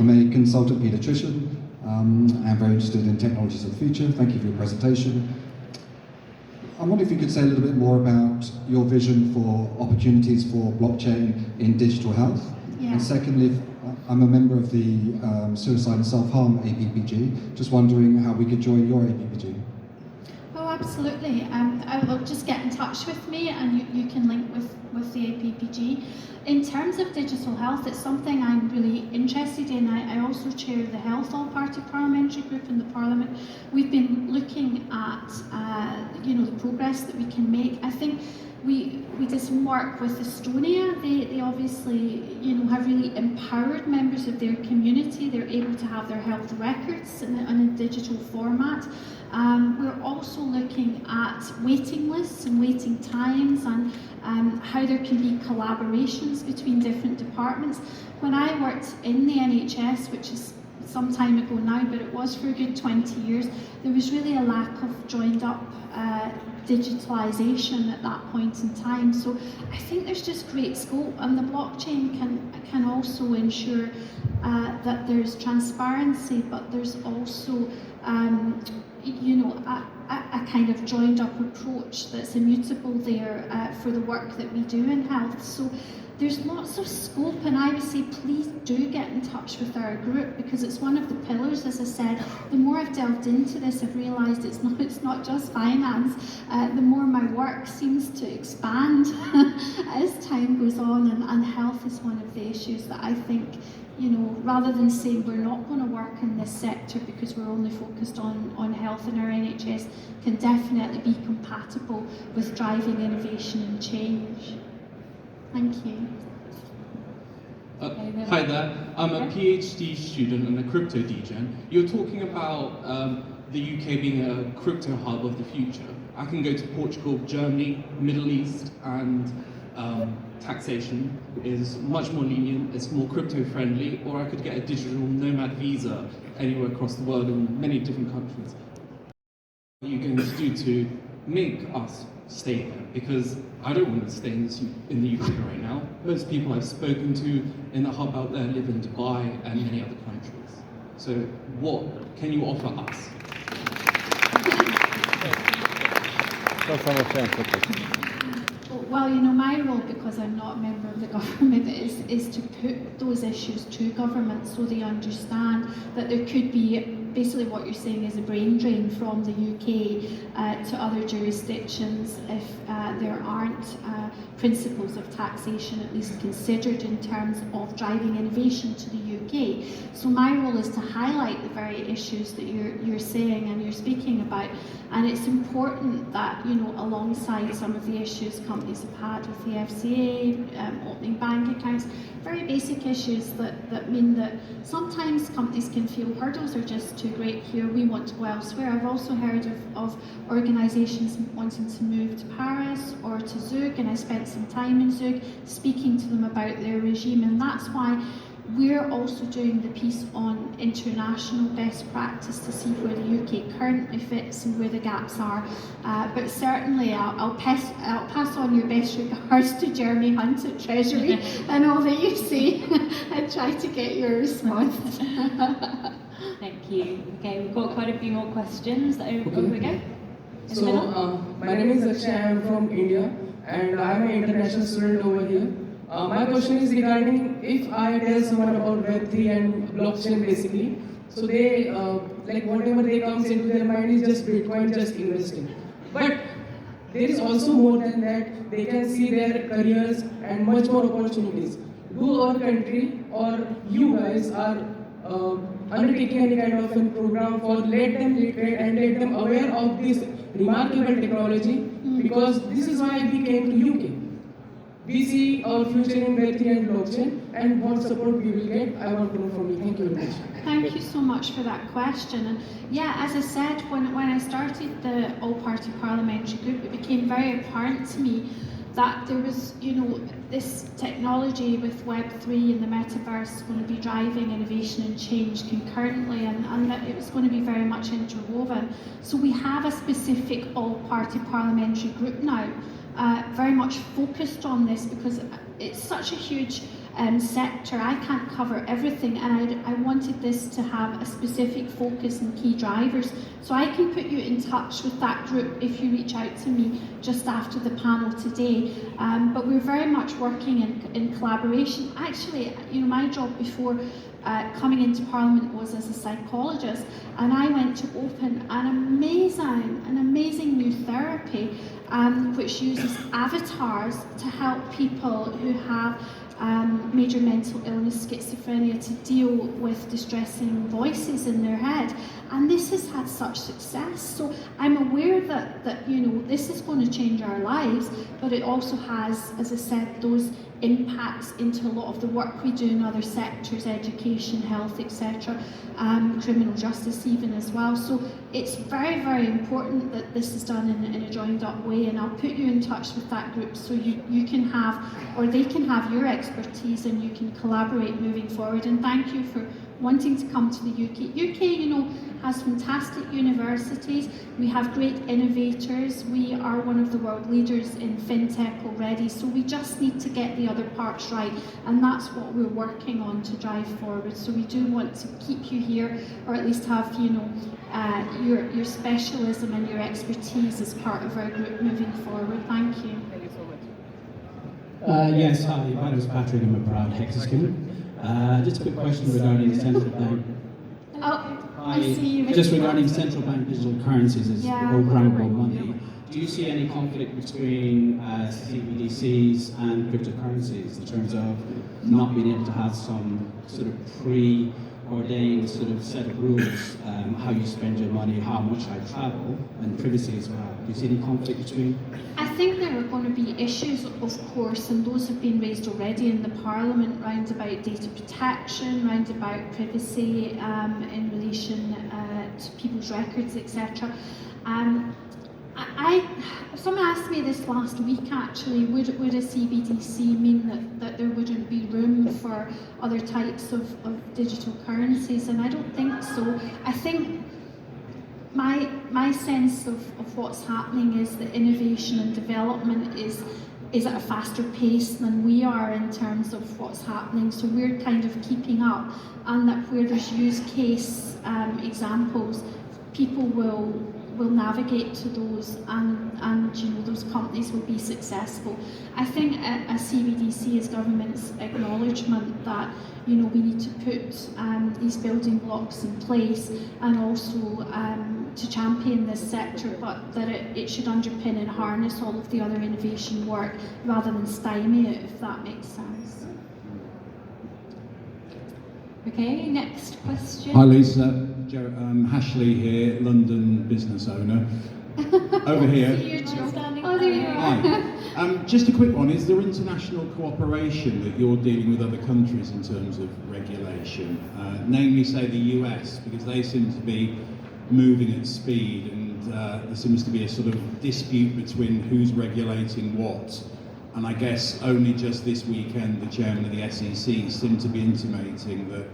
I'm a consultant pediatrician. I'm very interested in technologies of the future. Thank you for your presentation. I wonder if you could say a little bit more about your vision for opportunities for blockchain in digital health. Yeah. And secondly, I'm a member of the Suicide and Self-Harm APPG. Just wondering how we could join your APPG. Oh, absolutely. I will just get in touch with me, and you can link with the APPG. In terms of digital health, it's something I'm really interested in. I also chair the Health All-Party Parliamentary Group in the Parliament. We've been looking at the progress that we can make. I think we did some work with Estonia. They obviously have really empowered members of their community. They're able to have their health records in a digital format. We're also looking at waiting lists and waiting times, and how there can be collaborations between different departments. When I worked in the NHS, which is some time ago now, but it was for a good 20 years, there was really a lack of joined up digitalisation at that point in time. So I think there's just great scope, and the blockchain can also ensure that there's transparency, but there's also a kind of joined up approach that's immutable there for the work that we do in health. So there's lots of scope, and I would say please do get in touch with our group, because it's one of the pillars. As I said, the more I've delved into this, I've realised it's not just finance. The more my work seems to expand as time goes on, and health is one of the issues that I think, rather than saying we're not going to work in this sector because we're only focused on health in our NHS, can definitely be compatible with driving innovation and change. Thank you. Hi there, I'm a PhD student and a crypto degen. You're talking about the UK being a crypto hub of the future. I can go to Portugal, Germany, Middle East, and taxation is much more lenient, it's more crypto friendly, or I could get a digital nomad visa anywhere across the world in many different countries. What are you going to do to make us stay there? Because I don't want to stay in the UK right now. Most people I've spoken to in the hub out there live in Dubai and many other countries. So what can you offer us? Well, my role, because I'm not a member of the government, is to put those issues to government so they understand that there could be, basically what you're saying is a brain drain from the UK to other jurisdictions if there aren't principles of taxation at least considered in terms of driving innovation to the UK. So my role is to highlight the very issues that you're saying and you're speaking about, and it's important that, alongside some of the issues companies have had with the FCA, opening bank accounts, very basic issues that mean that sometimes companies can feel hurdles are just too great here, we want to go elsewhere. I've also heard of organisations wanting to move to Paris or to Zug, and I spent some time in Zug speaking to them about their regime, and that's why we're also doing the piece on international best practice to see where the UK currently fits and where the gaps are. But certainly I'll pass on your best regards to Jeremy Hunt at Treasury and all that you say and try to get your response. Thank you. Okay, we've got quite a few more questions. Here we go. So, my name is Akshay, I am from India, and I am an international student over here. My question is regarding if I tell someone about Web3 and blockchain basically, so they, like whatever they comes into their mind is just Bitcoin, just investing. But there is also more than that, they can see their careers and much more opportunities. Do our country or you guys are undertaking any kind of a program for let them literate and let them aware of this remarkable technology, because this is why we came to UK. We see our future in Web3 and blockchain, and what support we will get, I want to know from you. Thank you very much. Thank you so much for that question. And yeah, as I said, when I started the All-Party Parliamentary Group, it became very apparent to me that there was, this technology with Web3 and the metaverse going to be driving innovation and change concurrently, and that it was going to be very much interwoven. So we have a specific All-Party Parliamentary Group now, very much focused on this, because it's such a huge sector, I can't cover everything, and I wanted this to have a specific focus and key drivers. So I can put you in touch with that group if you reach out to me just after the panel today. But we're very much working in collaboration. Actually, you know, my job before coming into Parliament was as a psychologist, and I went to open an amazing new therapy which uses avatars to help people who have major mental illness, schizophrenia, to deal with distressing voices in their head. And this has had such success. So I'm aware that you know, this is going to change our lives, but it also has, as I said, those impacts into a lot of the work we do in other sectors, education, health, etc., criminal justice even as well. So it's very, very important that this is done in a joined up way, and I'll put you in touch with that group so you can have, or they can have your expertise and you can collaborate moving forward. And thank you for wanting to come to the UK. UK, you know, has fantastic universities. We have great innovators. We are one of the world leaders in fintech already. So we just need to get the other parts right, and that's what we're working on to drive forward. So we do want to keep you here, or at least have, you know, your specialism and your expertise as part of our group moving forward. Thank you. Thank you so much. Yes, hi, my name is Patrick. I'm a proud Hexaskin. Just a quick question regarding central bank. Oh, I see you. Just regarding central bank digital currencies as Yeah. programmable money. Do you see any conflict between CBDCs and cryptocurrencies in terms of not being able to have some sort of preordained sort of set of rules, how you spend your money, how much I travel, and privacy as well? Do you see any conflict between? I think there are going to be issues, of course, and those have been raised already in the Parliament, round about data protection, round about privacy in relation to people's records, etc. Someone asked me this last week actually, would a CBDC mean that there wouldn't be room for other types of digital currencies? And I don't think so. I think my sense of what's happening is that innovation and development is at a faster pace than we are in terms of what's happening. So we're kind of keeping up, and that where there's use case examples, people will navigate to those, and you know, those companies will be successful. I think a CBDC is government's acknowledgement that, you know, we need to put these building blocks in place, and also to champion this sector, but that it should underpin and harness all of the other innovation work rather than stymie it, if that makes sense. Okay, next question. Hi Lisa, Hashley here, London business owner. Over here. Oh, there you are. Hi. Just a quick one, is there international cooperation that you're dealing with other countries in terms of regulation? Namely, say the US, because they seem to be moving at speed, and there seems to be a sort of dispute between who's regulating what. And I guess only just this weekend the chairman of the SEC seemed to be intimating that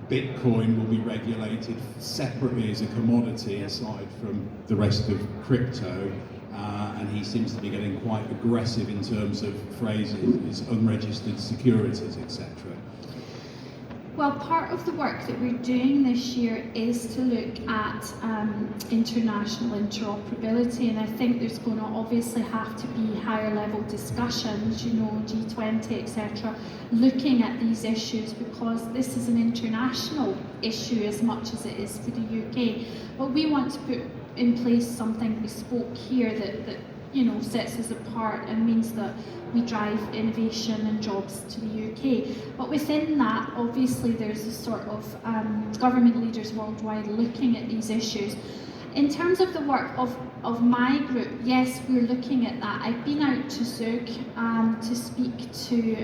Bitcoin will be regulated separately as a commodity aside from the rest of crypto, and he seems to be getting quite aggressive in terms of phrases, unregistered securities, etc. Well, part of the work that we're doing this year is to look at international interoperability, and I think there's going to obviously have to be higher level discussions, you know, G20, etc., looking at these issues, because this is an international issue as much as it is for the UK. But we want to put in place something bespoke here that you know, sets us apart and means that we drive innovation and jobs to the UK. But within that, obviously, there's a sort of government leaders worldwide looking at these issues. In terms of the work of my group, yes, we're looking at that. I've been out to Zug to speak to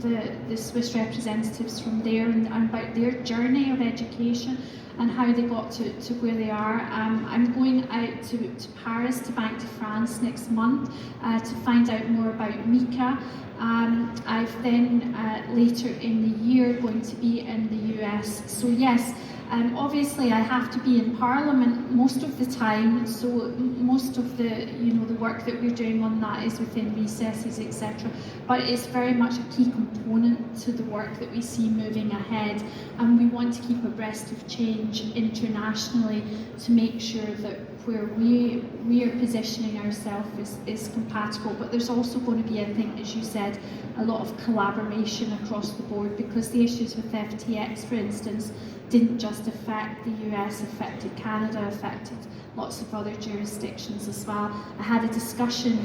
the Swiss representatives from there and about their journey of education and how they got to where they are. I'm going out to Paris, to Banque de France next month to find out more about MiCA. I've then later in the year going to be in the US. So yes, Obviously, I have to be in Parliament most of the time, so most of the the work that we're doing on that is within recesses, etc. But it's very much a key component to the work that we see moving ahead, and we want to keep abreast of change internationally to make sure that where we are positioning ourselves is compatible. But there's also going to be, I think, as you said, a lot of collaboration across the board, because the issues with FTX, for instance, didn't just affect the US, affected Canada, affected lots of other jurisdictions as well. I had a discussion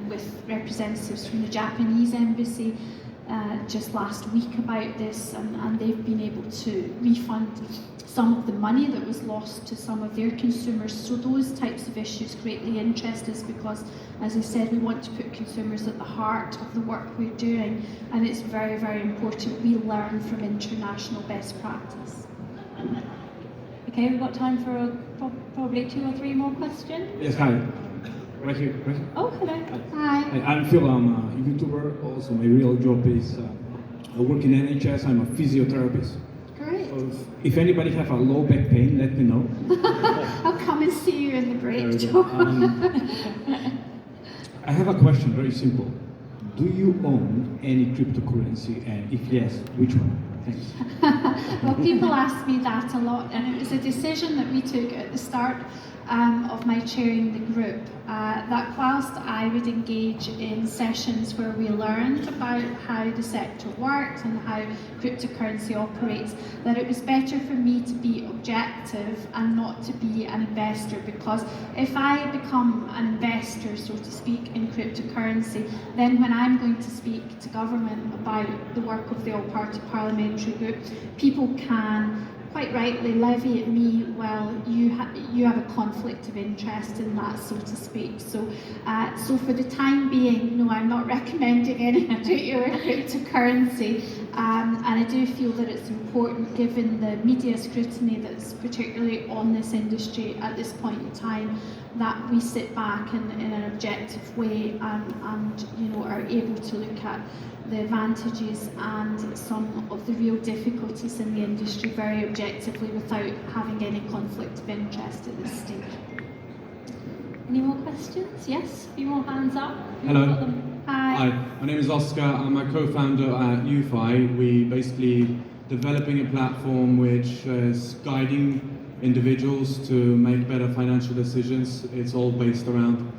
with representatives from the Japanese embassy just last week about this, and they've been able to refund some of the money that was lost to some of their consumers. So those types of issues greatly interest us, because, as I said, we want to put consumers at the heart of the work we're doing, and it's very, very important we learn from international best practice. Okay, we've got time for probably 2 or 3 more questions. Yes, hi. Right here. Oh, hello. Hi. Hi, I'm Phil. I'm a YouTuber. Also, my real job is I work in NHS. I'm a physiotherapist. Great. So if anybody have a low back pain, let me know. I'll come and see you in the break, There we Joe. go. I have a question, very simple. Do you own any cryptocurrency, and if yes, which one? Thanks. Well, people ask me that a lot, and it was a decision that we took at the start of my chairing the group, that whilst I would engage in sessions where we learned about how the sector worked and how cryptocurrency operates, that it was better for me to be objective and not to be an investor, because if I become an investor, so to speak, in cryptocurrency, then when I'm going to speak to government about the work of the All-Party Parliamentary Group, people can quite rightly levy at me, well, you have a conflict of interest in that, so to speak. So for the time being, no, I'm not recommending any particular cryptocurrency, and I do feel that it's important, given the media scrutiny that's particularly on this industry at this point in time, that we sit back in an objective way and are able to look at the advantages and some of the real difficulties in the industry very objectively without having any conflict of interest at this stage. Any more questions? Yes? A few more hands up. Hello. Hi. Hi, my name is Oscar. I'm a co-founder at UFI. We basically developing a platform which is guiding individuals to make better financial decisions. It's all based around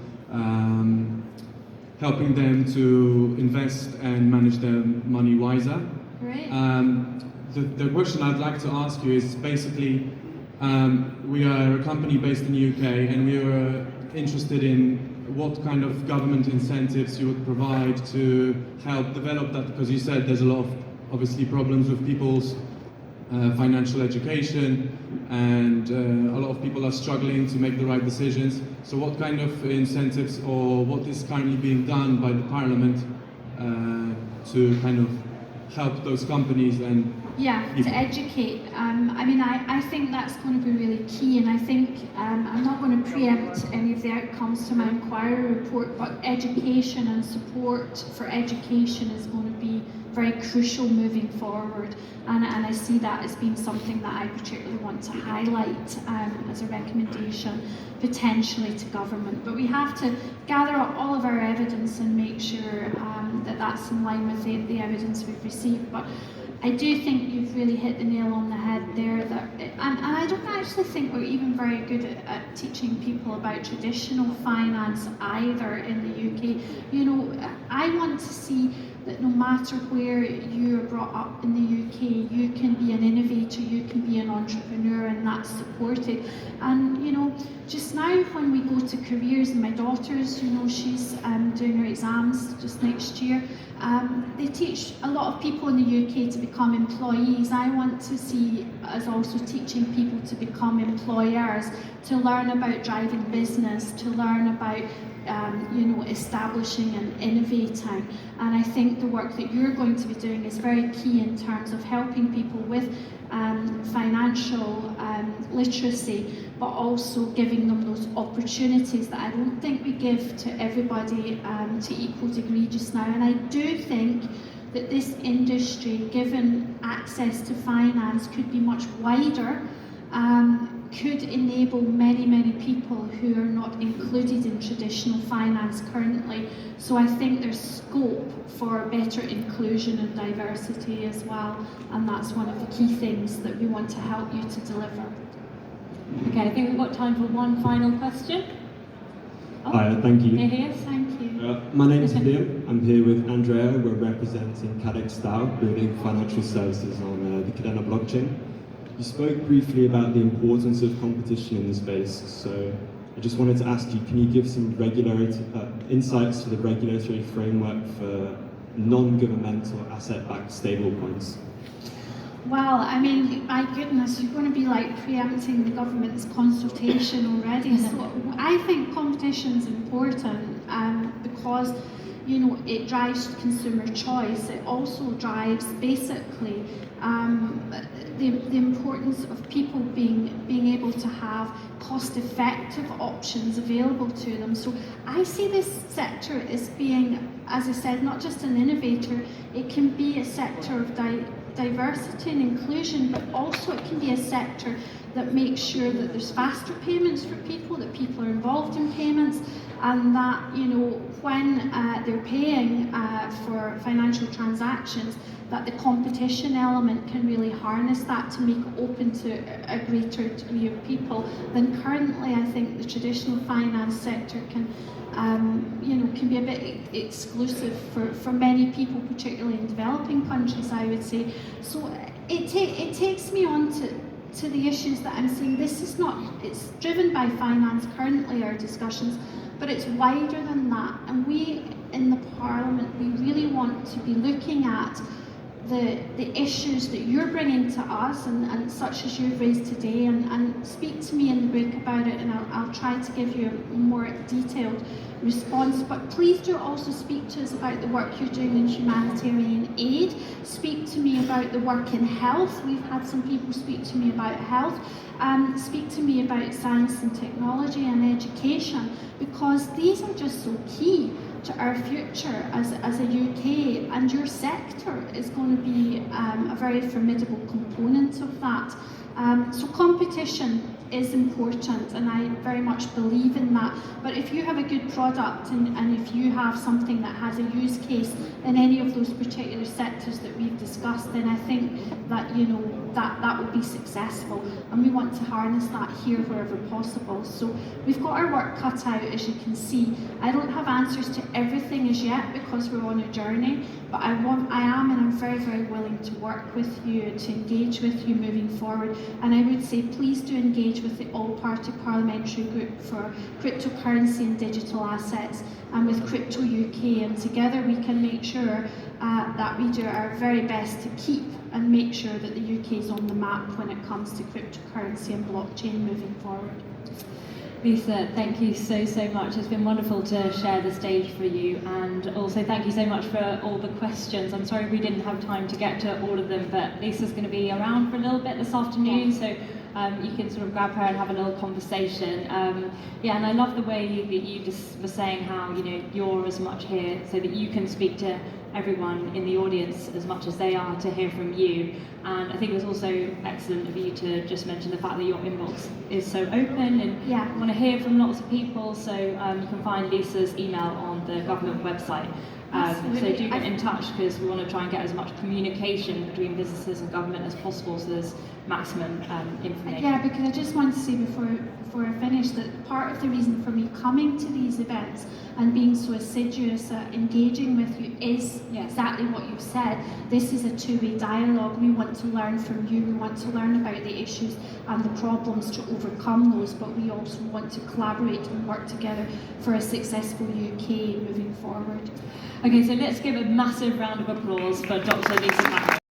helping them to invest and manage their money wiser. Great. The question I'd like to ask you is basically, we are a company based in the UK, and we are interested in what kind of government incentives you would provide to help develop that, because you said there's a lot of obviously problems with people's financial education, and a lot of people are struggling to make the right decisions. So what kind of incentives, or what is currently being done by the Parliament to kind of help those companies and to educate. I think that's going to be really key, and I think I'm not going to preempt any of the outcomes to my inquiry report, but education and support for education is going to be very crucial moving forward, and I see that as being something that I particularly want to highlight as a recommendation potentially to government. But we have to gather up all of our evidence and make sure that that's in line with the evidence we've received. But I do think you've really hit the nail on the head there, and I don't actually think we're even very good at teaching people about traditional finance either in the UK. I want to see that no matter where you're brought up in the UK, you can be an innovator, you can be an entrepreneur, and that's supported. And just now when we go to careers, and my daughter's, she's doing her exams just next year, they teach a lot of people in the UK to become employees. I want to see us also teaching people to become employers, to learn about driving business, to learn about establishing and innovating. And I think the work that you're going to be doing is very key in terms of helping people with financial literacy, but also giving them those opportunities that I don't think we give to everybody to equal degree just now. And I do think that this industry, given access to finance, could be much wider, could enable many people who are not included in traditional finance currently. So I think there's scope for better inclusion and diversity as well, and that's one of the key things that we want to help you to deliver. Okay, I think we've got time for one final question. Oh, Hi, thank you. Here. Thank you. My name is Liam. I'm here with Andrea. We're representing Kazakhstan, building financial services on the Kadena blockchain. You spoke briefly about the importance of competition in the space, so I just wanted to ask you, can you give some insights to the regulatory framework for non-governmental asset-backed stablecoins? Well, I mean, my goodness, you're going to be like preempting the government's consultation already. So I think competition is important because, you know, it drives consumer choice. It also drives basically the importance of people being able to have cost-effective options available to them. So I see this sector as being, as I said, not just an innovator. It can be a sector of diversity and inclusion, but also it can be a sector that makes sure that there's faster payments for people, that people are involved in payments, and that, you know, when they're paying for financial transactions, that the competition element can really harness that to make it open to a greater degree of people than currently. I think the traditional finance sector can can be a bit exclusive for many people, particularly in developing countries, I would say. So it takes me on to the issues that I'm seeing. This is not, it's driven by finance currently, our discussions, but it's wider than that. And we in the Parliament, we really want to be looking at the issues that you're bringing to us and such as you've raised today, and speak to me in the break about it, and I'll try to give you a more detailed response. But please do also speak to us about the work you're doing in humanitarian aid. Speak to me about the work in health. We've had some people speak to me about health. Speak to me about science and technology and education, because these are just so key to our future as a UK, and your sector is going to be a very formidable component of that. So competition is important, and I very much believe in that. But if you have a good product and if you have something that has a use case in any of those particular sectors that we've discussed, then I think that, you know, that will be successful, and we want to harness that here wherever possible. So we've got our work cut out, as you can see. I don't have answers to everything as yet because we're on a journey, but I am and I'm very, very willing to work with you and to engage with you moving forward. And I would say please do engage with the All-Party Parliamentary Group for Cryptocurrency and Digital Assets, and with Crypto UK, and together we can make sure that we do our very best to keep and make sure that the UK is on the map when it comes to cryptocurrency and blockchain moving forward. Lisa, thank you so much. It's been wonderful to share the stage for you, and also thank you so much for all the questions. I'm sorry we didn't have time to get to all of them, but Lisa's going to be around for a little bit this afternoon, so you can sort of grab her and have a little conversation. And I love the way that you just were saying how, you know, you're as much here so that you can speak to everyone in the audience as much as they are to hear from you. And I think it was also excellent of you to just mention the fact that your inbox is so open and you want to hear from lots of people, so you can find Lisa's email on the government website. So do get in touch, because we want to try and get as much communication between businesses and government as possible, so there's maximum information. Yeah, because I just want to say before I finish that part of the reason for me coming to these events and being so assiduous at engaging with you is exactly what you've said. This is a two-way dialogue. We want to learn from you. We want to learn about the issues and the problems to overcome those, but we also want to collaborate and work together for a successful UK moving forward. Okay, so let's give a massive round of applause for Dr. Lisa Mack.